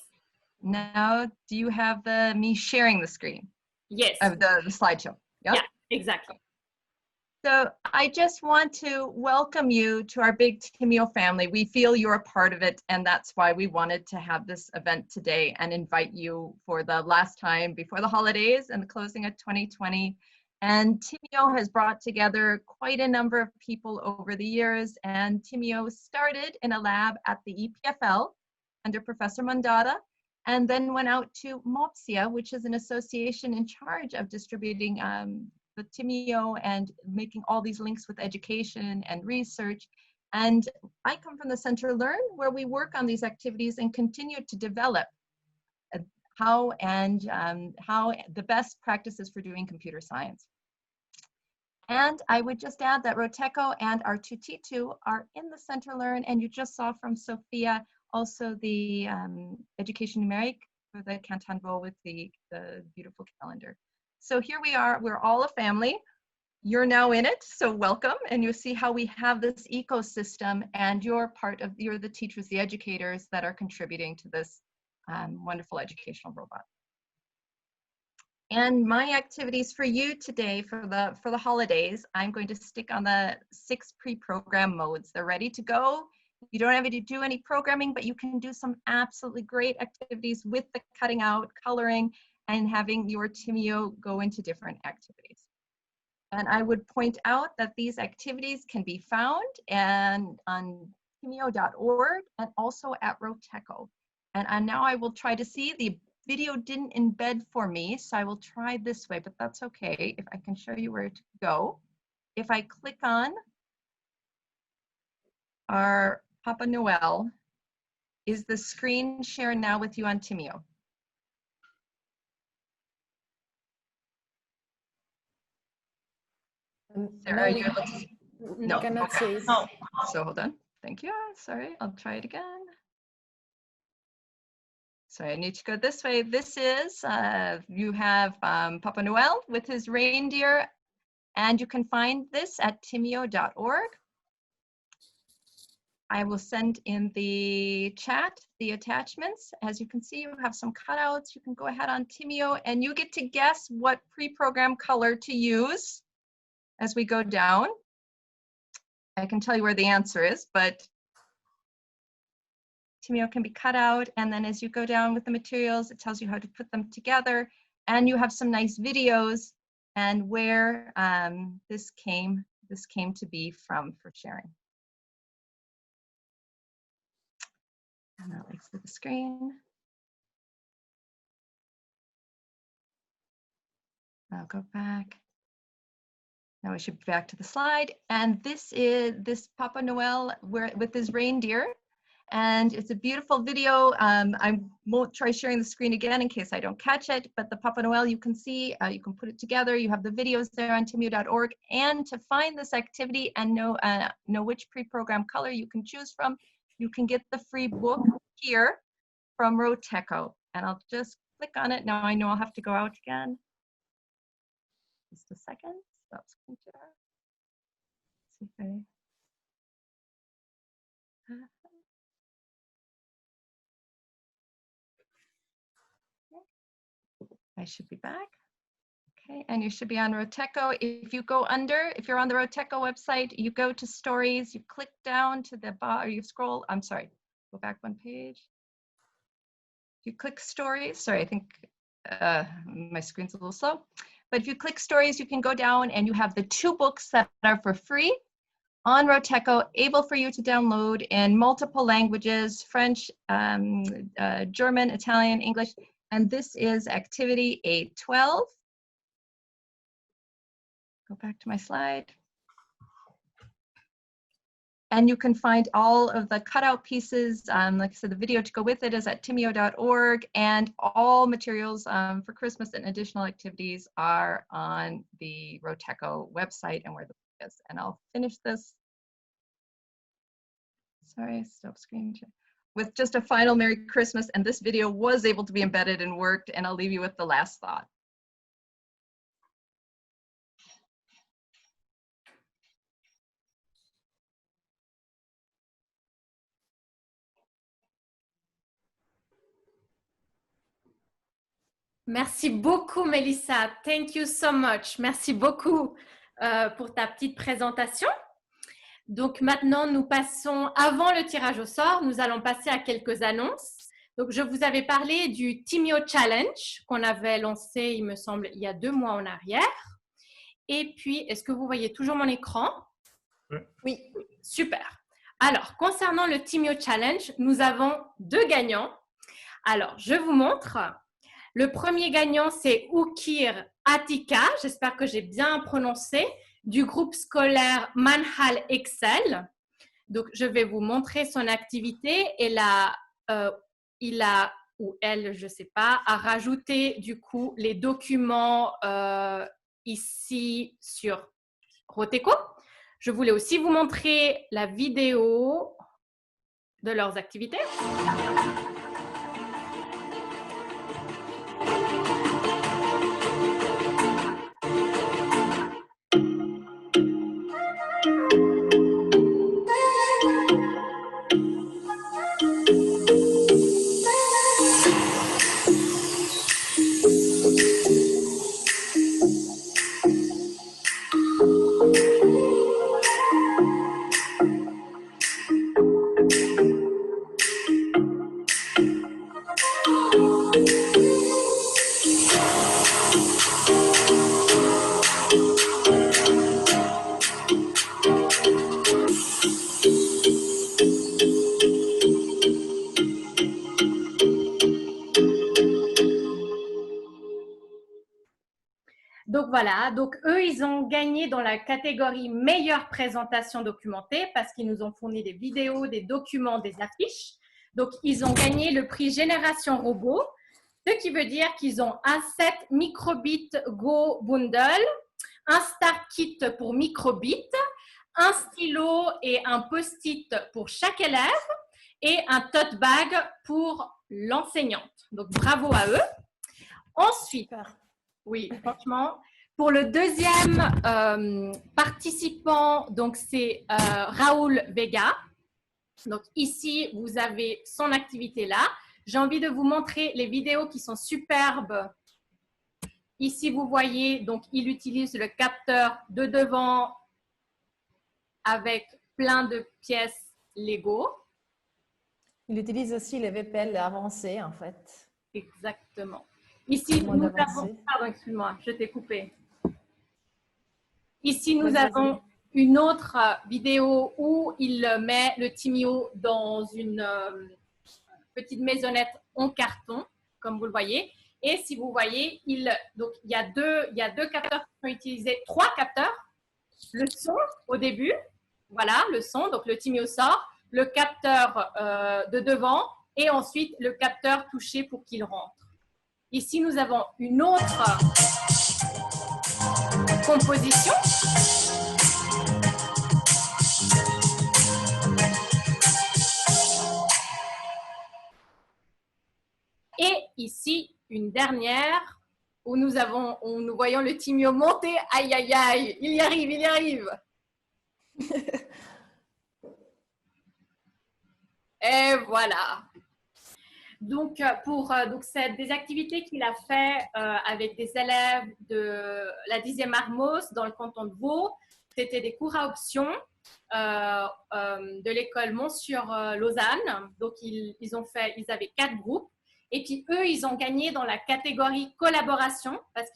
Now, do you have me sharing the screen? Yes. The slideshow. Yep. Yeah, exactly. So I just want to welcome you to our big Timio family. We feel you're a part of it, and that's why we wanted to have this event today and invite you for the last time before the holidays and the closing of 2020. And Timio has brought together quite a number of people over the years, and Timio started in a lab at the EPFL under Professor Mandata, and then went out to MOPSIA, which is an association in charge of distributing the Timio and making all these links with education and research. And I come from the Center Learn, where we work on these activities and continue to develop how the best practices for doing computer science. And I would just add that Roteco and R2T2 are in the Center Learn, and you just saw from Sophia also the Education Numérique for the Canton Vaud with the beautiful calendar. So here we are, we're all a family. you're now in it, so welcome. And you'll see how we have this ecosystem, and you're the teachers, the educators that are contributing to this wonderful educational robot. And my activities for you today for the holidays, I'm going to stick on the 6 pre-program modes. They're ready to go. You don't have to do any programming, but you can do some absolutely great activities with the cutting out, coloring, and having your Timeo go into different activities. And I would point out that these activities can be found on Timeo.org and also at Roteco. And now I will try to see, the video didn't embed for me, so I will try this way, but that's okay. If I can show you where to go. If I click on our Papa Noel, is the screen shared now with you on Timeo? Sarah, are you able to? No, cannot okay. see it. Oh, so hold on. Thank you. Sorry, I'll try it again. So I need to go this way. This is, you have Papa Noel with his reindeer, and you can find this at timeo.org. I will send in the chat the attachments. As you can see, you have some cutouts. You can go ahead on Timeo, and you get to guess what pre-program color to use as we go down. I can tell you where the answer is, but Timeo can be cut out, and then as you go down with the materials, it tells you how to put them together, and you have some nice videos and where this came to be from for sharing. And I'll exit the screen. I'll go back. Now we should be back to the slide. And this is Papa Noel with his reindeer. And it's a beautiful video. I won't try sharing the screen again in case I don't catch it, but the Papa Noel you can see, you can put it together. You have the videos there on timeo.org. And to find this activity and know which pre-program color you can choose from, you can get the free book here from Roteco. And I'll just click on it. Now I know I'll have to go out again. Just a second. Stop screen share. See if I should be back. Okay, and you should be on Roteco. If you go under, if you're on the Roteco website, you go to stories, you click down to the bottom, or you scroll, I'm sorry, go back one page. You click stories, sorry, I think my screen's a little slow. But if you click stories, you can go down and you have the 2 books that are for free on Roteco, able for you to download in multiple languages, French, German, Italian, English. And this is activity 812. Go back to my slide. And you can find all of the cutout pieces. Like I said, the video to go with it is at timeo.org, and all materials for Christmas and additional activities are on the Roteco website and where the book is. And I'll finish this. Sorry, stop screen share. With just a final Merry Christmas, and this video was able to be embedded and worked, and I'll leave you with the last thought. Merci beaucoup, Melissa. Thank you so much. Merci beaucoup pour ta petite présentation. Donc maintenant, nous passons, avant le tirage au sort, nous allons passer à quelques annonces. Donc je vous avais parlé du Timeo Challenge qu'on avait lancé, il me semble, il y a 2 mois en arrière. Et puis, est-ce que vous voyez toujours mon écran? Oui. Super. Alors, concernant le Timeo Challenge, nous avons 2 gagnants. Alors, je vous montre. Le premier gagnant, c'est Oukir Atika, j'espère que j'ai bien prononcé, du groupe scolaire Manhal Excel. Donc, je vais vous montrer son activité. Et là, il a, ou elle, je ne sais pas, a rajouté du coup les documents ici sur Roteco. Je voulais aussi vous montrer la vidéo de leurs activités. voilà, donc eux, ils ont gagné dans la catégorie meilleure présentation documentée parce qu'ils nous ont fourni des vidéos, des documents, des affiches. Donc, ils ont gagné le prix Génération Robot, ce qui veut dire qu'ils ont un set Microbit Go Bundle, un Start Kit pour Microbit, un stylo et un post-it pour chaque élève et un tote bag pour l'enseignante. Donc, bravo à eux. Ensuite, oui, franchement, pour le deuxième participant, donc c'est Raoul Vega. Donc ici, vous avez son activité là. J'ai envie de vous montrer les vidéos qui sont superbes. Ici, vous voyez, donc il utilise le capteur de devant avec plein de pièces Lego. Il utilise aussi les VPL avancés, en fait. Exactement. Ici, nous avons… Pardon, excuse-moi, je t'ai coupé. Ici, nous avons une autre vidéo où il met le Timio dans une petite maisonnette en carton, comme vous le voyez. Et si vous voyez, donc, il y a deux capteurs qui sont utilisés, 3 capteurs. Le son au début, voilà, le son, donc le Timio sort, le capteur de devant et ensuite le capteur touché pour qu'il rentre. Ici, nous avons une autre composition. Et ici, une dernière où nous voyons le Timio monter. Aïe, aïe, aïe, il y arrive, il y arrive. Et voilà. Donc, c'est des activités qu'il a fait avec des élèves de la 10e Armos dans le canton de Vaud. C'était des cours à option de l'école Mont-sur-Lausanne. Donc, ils avaient 4 groupes. Et puis, eux, ils ont gagné dans la catégorie collaboration parce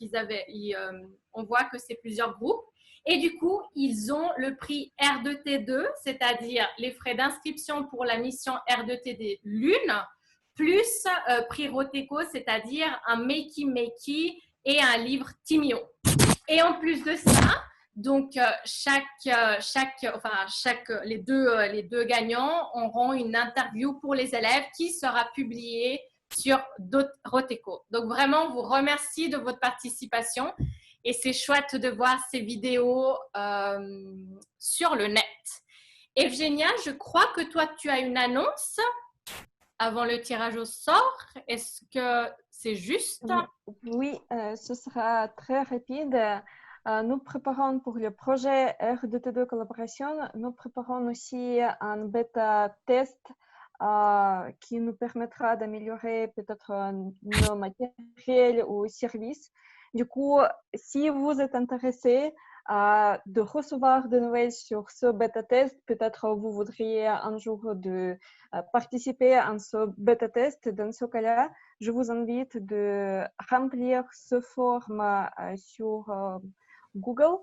on voit que c'est plusieurs groupes. Et du coup, ils ont le prix R2T2, c'est-à-dire les frais d'inscription pour la mission R2TD Lune, plus prix Roteco, c'est-à-dire un Makey et un livre Timio. Et en plus de ça, donc les deux gagnants auront une interview pour les élèves qui sera publiée sur Roteco. Donc vraiment, on vous remercie de votre participation et c'est chouette de voir ces vidéos sur le net. Evgenia, je crois que toi, tu as une annonce avant le tirage au sort. Est-ce que c'est juste? Oui, ce sera très rapide. Nous préparons pour le projet R2T2 collaboration, nous préparons aussi un bêta test qui nous permettra d'améliorer peut-être nos matériels ou services. Du coup, si vous êtes intéressé de recevoir des nouvelles sur ce bêta test, peut-être vous voudriez un jour de participer à ce bêta test. Dans ce cas-là, je vous invite de remplir ce forme sur Google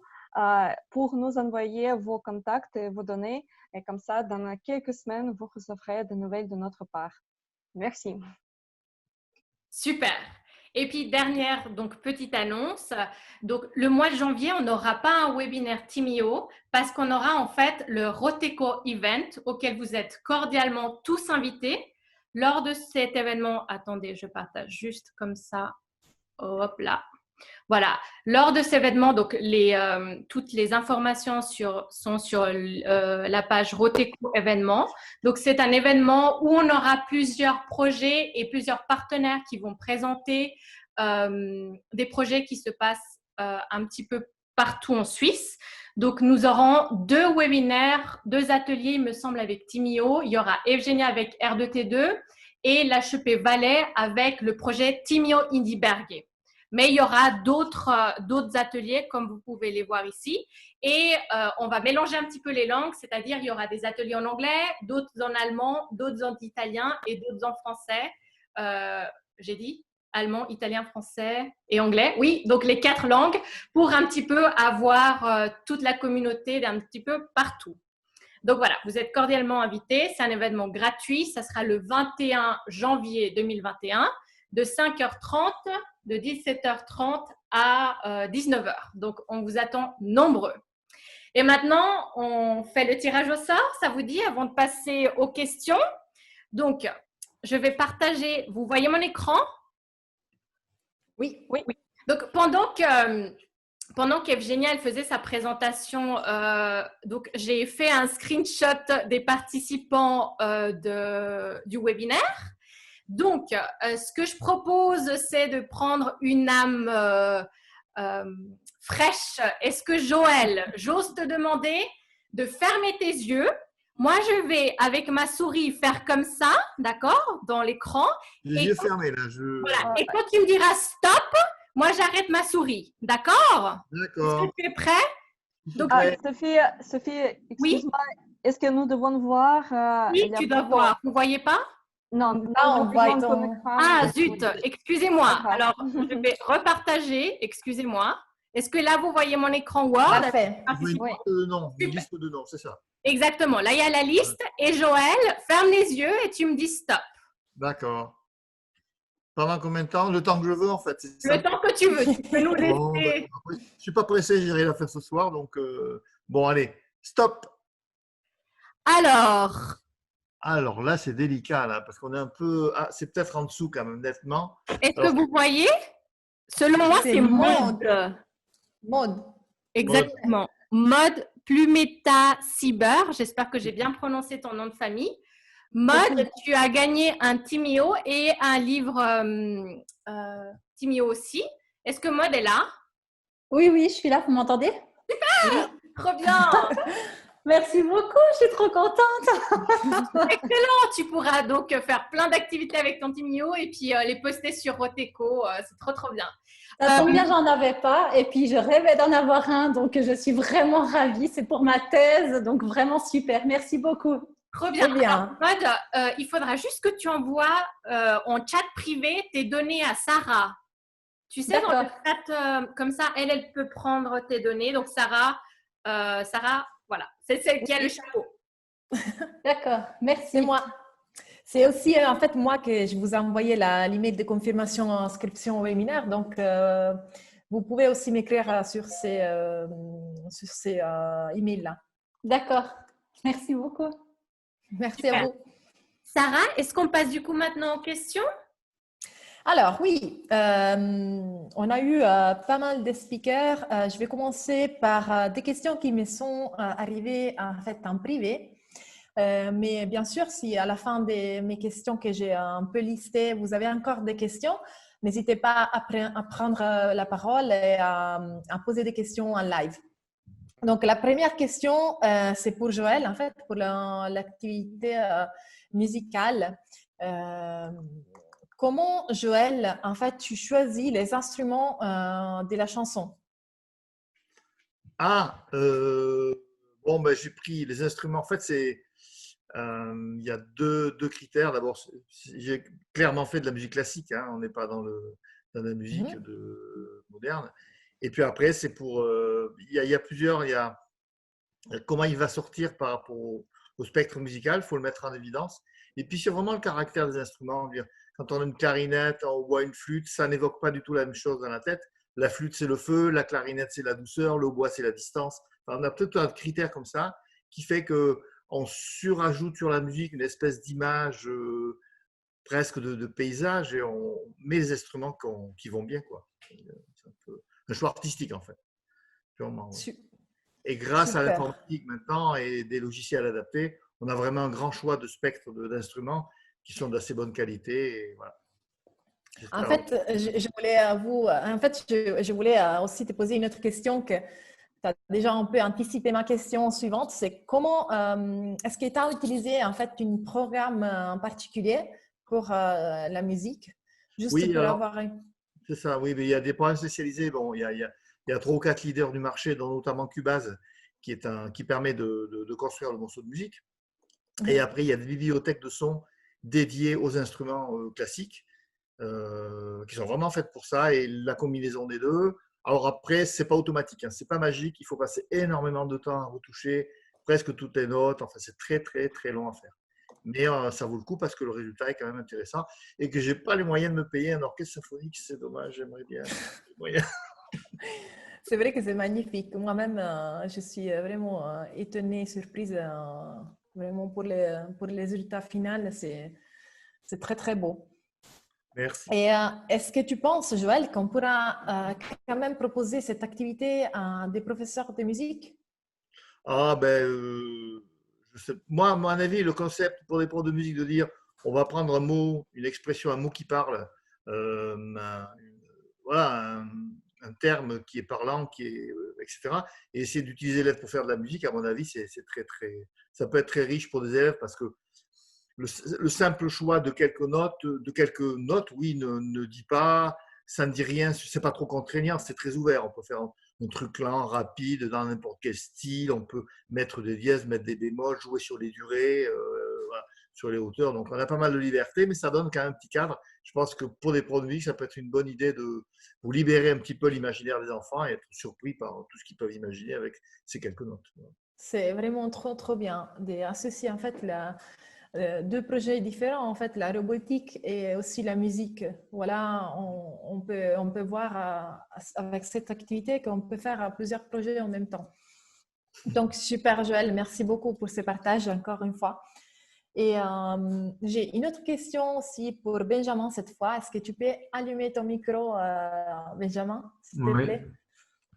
pour nous envoyer vos contacts et vos données. Et comme ça, dans quelques semaines, vous recevrez des nouvelles de notre part. Merci. Super. Et puis, dernière petite annonce. Donc, le mois de janvier, on n'aura pas un webinaire Timio parce qu'on aura en fait le Roteco Event auquel vous êtes cordialement tous invités. Lors de cet événement, attendez, je partage juste comme ça. Hop là. Voilà. Lors de cet événement, donc toutes les informations sont sur la page Roteco événements. Donc, c'est un événement où on aura plusieurs projets et plusieurs partenaires qui vont présenter des projets qui se passent un petit peu partout en Suisse. Donc, nous aurons 2 webinaires, 2 ateliers, il me semble, avec Timio. Il y aura Evgenia avec R2T2 et l'HEP Valais avec le projet Timio Indieberger. Mais il y aura d'autres ateliers, comme vous pouvez les voir ici. Et on va mélanger un petit peu les langues, c'est-à-dire il y aura des ateliers en anglais, d'autres en allemand, d'autres en italien et d'autres en français. J'ai dit allemand, italien, français et anglais. Oui, donc les 4 langues pour un petit peu avoir toute la communauté d'un petit peu partout. Donc voilà, vous êtes cordialement invités. C'est un événement gratuit. Ça sera le 21 janvier 2021 de 5h30, de 17h30 à 19 heures. Donc, on vous attend nombreux. Et maintenant, on fait le tirage au sort, ça vous dit, avant de passer aux questions. Donc, je vais partager. Vous voyez mon écran? Oui. Oui. Donc, pendant qu'Evgenia elle faisait sa présentation, donc j'ai fait un screenshot des participants du webinaire. Donc, ce que je propose, c'est de prendre une âme fraîche. Est-ce que Joël, j'ose te demander de fermer tes yeux? Moi, je vais, avec ma souris, faire comme ça, d'accord, dans l'écran. Les yeux fermés, là. Voilà. Et quand tu me diras stop, moi, j'arrête ma souris. D'accord? D'accord. Est-ce que tu es prêt? Donc, Sophie, excuse-moi, est-ce que nous devons voir oui, tu dois voir. Vous ne voyez pas? Non, on voit ton ton- écran. Ah, zut, excusez-moi. D'accord. Alors, je vais repartager. Excusez-moi. Est-ce que là, vous voyez mon écran Word? Parfait. Vous voyez une Oui. liste de noms, une liste de noms, c'est ça. Exactement. Là, il y a la liste. Et Joël, ferme les yeux et tu me dis stop. D'accord. Pendant combien de temps? Le temps que je veux, en fait. C'est ça. Le temps que tu veux. Tu peux nous Bon, laisser. je ne suis pas pressé, j'irai la faire ce soir. Donc, bon, allez, stop. Alors, Là, c'est délicat, là, parce qu'on est un peu. Ah, c'est peut-être en dessous, quand même, nettement. est-ce que Alors, vous voyez? Selon moi, C'est c'est mode. mode. Mode. Exactement. Mode Plumeta Cyber. J'espère que j'ai bien prononcé ton nom de famille. Mode, tu as gagné un Timio et un livre Timio aussi. Est-ce que Mode est là? Oui, oui, je suis là, vous m'entendez? Trop bien. Merci beaucoup, je suis trop contente. Excellent. Tu pourras donc faire plein d'activités avec ton Timio et puis les poster sur Roteco. C'est trop, trop bien. Ça tombe bien, j'en avais pas et puis je rêvais d'en avoir un, donc je suis vraiment ravie. C'est pour ma thèse, donc vraiment super. Merci beaucoup. Trop bien. Très bien. Alors, Mode, il faudra juste que tu envoies en chat privé tes données à Sarah. Tu sais, dans le chat, comme ça, elle peut prendre tes données. Donc, Sarah, voilà, c'est celle qui a le chapeau. D'accord, merci. C'est moi. C'est aussi en fait moi que je vous ai envoyé l'email de confirmation inscription au webinaire. Donc, vous pouvez aussi m'écrire sur ces emails-là. D'accord, merci beaucoup. Merci Super. à vous. Sarah, est-ce qu'on passe du coup maintenant aux questions? Alors oui, on a eu pas mal de speakers. Je vais commencer par des questions qui me sont arrivées en fait en privé. Mais bien sûr, si à la fin de mes questions que j'ai un peu listées, vous avez encore des questions, n'hésitez pas à prendre la parole et à poser des questions en live. Donc, la première question, c'est pour Joël, en fait, pour l'activité musicale. Comment, Joël, en fait, tu choisis les instruments de la chanson? Bon, ben, j'ai pris les instruments. En fait, il y a deux critères. D'abord, j'ai clairement fait de la musique classique. Hein, on n'est pas dans la musique moderne. Et puis après, c'est pour. Il y a plusieurs. Il y a comment il va sortir par rapport au spectre musical. Il faut le mettre en évidence. Et puis, c'est vraiment le caractère des instruments. Quand on a une clarinette ou une flûte, ça n'évoque pas du tout la même chose dans la tête. La flûte, c'est le feu. La clarinette, c'est la douceur. Le hautbois, c'est la distance. Enfin, on a peut-être un critère comme ça qui fait qu'on surajoute sur la musique une espèce d'image presque de paysage et on met les instruments qui vont bien, quoi. C'est un choix artistique, en fait. Purement, ouais. Et grâce à l'informatique maintenant et des logiciels adaptés, on a vraiment un grand choix de spectre d'instruments qui sont d'assez bonne qualité. Et voilà. En fait, je voulais aussi te poser une autre question que tu as déjà un peu anticipé ma question suivante. C'est comment est-ce que tu as utilisé en fait un programme en particulier pour la musique? Juste oui, pour alors, avoir c'est ça, oui, mais il y a des programmes spécialisés. Bon, il y a 3 ou 4 leaders du marché, dont notamment Cubase, qui permet de construire le morceau de musique. Et après, il y a des bibliothèques de sons dédiées aux instruments classiques qui sont vraiment faites pour ça et la combinaison des deux. Alors après, c'est pas automatique, hein, c'est pas magique. Il faut passer énormément de temps à retoucher presque toutes les notes. Enfin, c'est très, très, très long à faire. Mais ça vaut le coup parce que le résultat est quand même intéressant et que j'ai pas les moyens de me payer un orchestre symphonique. C'est dommage, j'aimerais bien. C'est vrai que c'est magnifique. Moi-même, je suis vraiment étonnée, surprise, vraiment pour les résultats finaux. C'est très, très beau. Merci. Et est-ce que tu penses, Joël, qu'on pourra quand même proposer cette activité à des professeurs de musique? Ah ben, je sais, moi, à mon avis, le concept pour les profs de musique de dire on va prendre un mot, une expression, un mot qui parle, voilà, un terme qui est parlant, etc. Et essayer d'utiliser l'élève pour faire de la musique, à mon avis, c'est très, très, ça peut être très riche pour des élèves parce que le simple choix de quelques notes, oui, ne dit pas, ça ne dit rien, c'est pas trop contraignant, c'est très ouvert. On peut faire un truc lent, rapide, dans n'importe quel style. On peut mettre des dièses, mettre des bémols, jouer sur les durées, voilà, sur les hauteurs. Donc, on a pas mal de liberté, mais ça donne quand même un petit cadre. Je pense que pour des profs de musique, ça peut être une bonne idée de vous libérer un petit peu l'imaginaire des enfants et être surpris par tout ce qu'ils peuvent imaginer avec ces quelques notes. C'est vraiment trop, trop bien d'associer en fait deux projets différents, en fait, la robotique et aussi la musique. Voilà, on peut voir avec cette activité qu'on peut faire plusieurs projets en même temps. Donc, super, Joël, merci beaucoup pour ce partage encore une fois. Et j'ai une autre question aussi pour Benjamin cette fois. Est-ce que tu peux allumer ton micro, Benjamin, s'il te plaît?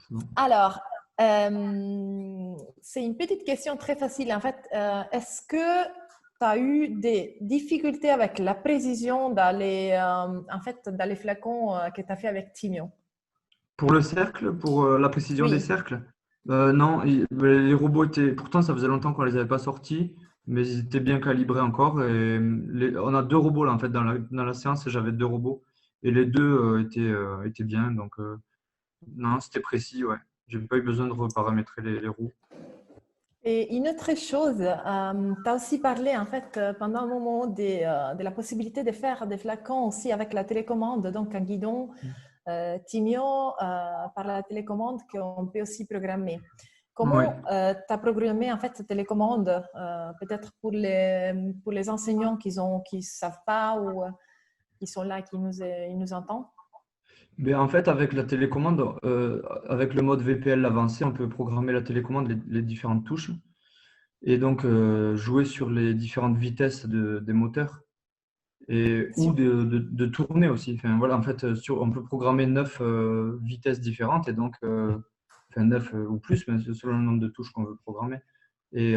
Bon. Alors, c'est une petite question très facile. En fait, est-ce que tu as eu des difficultés avec la précision dans dans les flacons que tu as fait avec Timio? Pour le cercle, pour la précision des Oui. cercles, non, les robots étaient. Pourtant, ça faisait longtemps qu'on les avait pas sortis, mais ils étaient bien calibrés encore. Et on a deux robots là en fait dans la séance. J'avais deux robots et les deux étaient bien. Donc non, c'était précis. Ouais, j'ai pas eu besoin de reparamétrer les roues. Et une autre chose, tu as aussi parlé en fait pendant un moment de la possibilité de faire des flacons aussi avec la télécommande, donc un guidon Timio par la télécommande qu'on peut aussi programmer. Comment Ouais. tu as programmé en fait cette télécommande, peut-être pour les enseignants qui ne savent pas ou qui sont là, qui nous entendent? Mais en fait, avec la télécommande, avec le mode VPL avancé, on peut programmer la télécommande, les différentes touches, et donc jouer sur les différentes vitesses des moteurs, ou de tourner aussi. Enfin, voilà, en fait, on peut programmer 9 vitesses différentes, et donc, enfin 9 ou plus, mais c'est selon le nombre de touches qu'on veut programmer. Et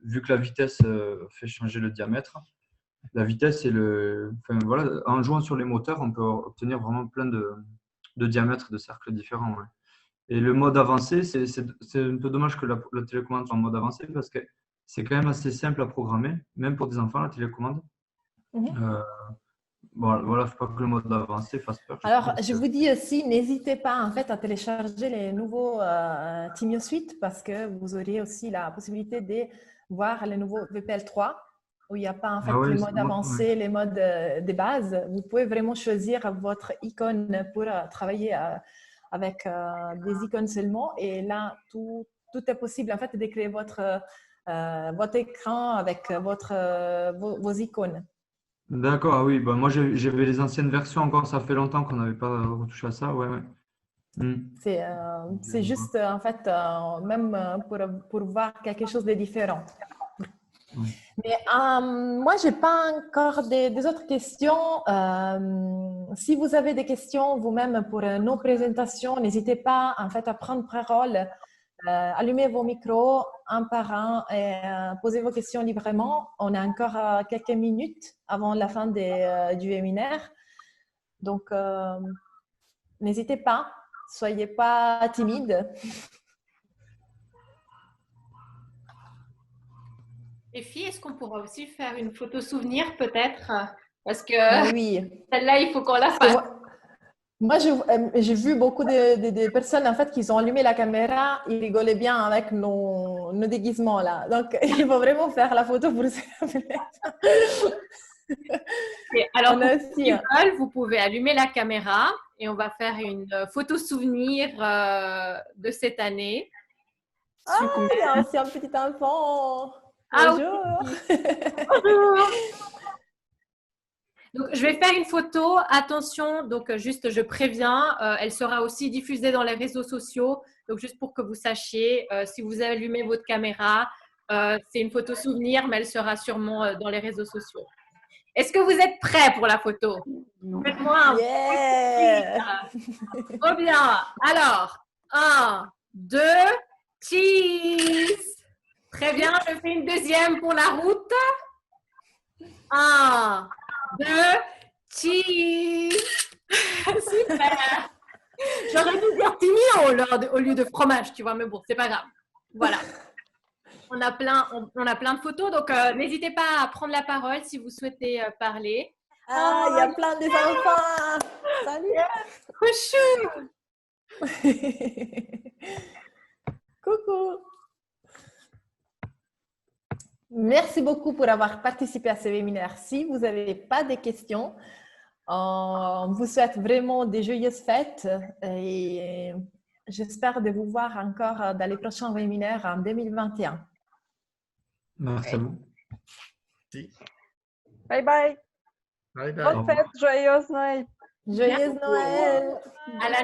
vu que la vitesse fait changer le diamètre, la vitesse et enfin, voilà, en jouant sur les moteurs, on peut obtenir vraiment plein de diamètres de cercles différents. Ouais. Et le mode avancé, c'est un peu dommage que la télécommande soit en mode avancé parce que c'est quand même assez simple à programmer, même pour des enfants, la télécommande. Bon, voilà, il ne faut pas que le mode avancé fasse peur. Alors, je vous dis aussi, n'hésitez pas en fait à télécharger les nouveaux Timio Suite parce que vous aurez aussi la possibilité de voir les nouveaux VPL 3 où il n'y a pas en fait Ah ouais, les modes avancés, les modes de base. Vous pouvez vraiment choisir votre icône pour travailler avec des icônes seulement. Et là, tout est possible en fait de créer votre écran avec vos icônes. D'accord, ah oui, bah, moi j'avais les anciennes versions encore, ça fait longtemps qu'on n'avait pas retouché à ça, ouais. C'est juste en fait même pour voir quelque chose de différent. Mais moi, je n'ai pas encore des autres questions. Si vous avez des questions vous-même pour nos présentations, n'hésitez pas en fait à prendre parole, allumez vos micros un par un et posez vos questions librement. On a encore quelques minutes avant la fin du webinaire. Donc, n'hésitez pas, soyez pas timide. Les filles, est-ce qu'on pourra aussi faire une photo souvenir peut-être? Parce que celle-là, il faut qu'on la fasse. Moi, j'ai vu beaucoup de personnes en fait qui ont allumé la caméra, ils rigolaient bien avec nos déguisements là. Donc, il faut vraiment faire la photo pour se alors, vous pouvez allumer la caméra et on va faire une photo souvenir de cette année. Ah, il y a aussi un petit enfant. Bonjour. Bonjour. Donc, je vais faire une photo. Attention, donc juste, je préviens, elle sera aussi diffusée dans les réseaux sociaux. Donc, juste pour que vous sachiez, si vous allumez votre caméra, c'est une photo souvenir, mais elle sera sûrement dans les réseaux sociaux. Est-ce que vous êtes prêts pour la photo? Faites-moi un Yeah! Trop bien. Alors, 1, 2, cheese. Très bien, je fais une deuxième pour la route. 1, 2, cheese. Super. J'aurais dû dire timio au lieu de fromage, tu vois, mais bon, c'est pas grave. Voilà. On a plein de photos, donc n'hésitez pas à prendre la parole si vous souhaitez parler. Ah, il y a plein des enfants! Salut! Coucou. Coucou! Merci beaucoup pour avoir participé à ce webinaire. Si vous n'avez pas de questions, on vous souhaite vraiment des joyeuses fêtes et j'espère de vous voir encore dans les prochains webinaires en 2021. Merci à vous. Bye bye. Bye bye. Bonne fête, joyeuse Noël. Joyeuse Noël! À la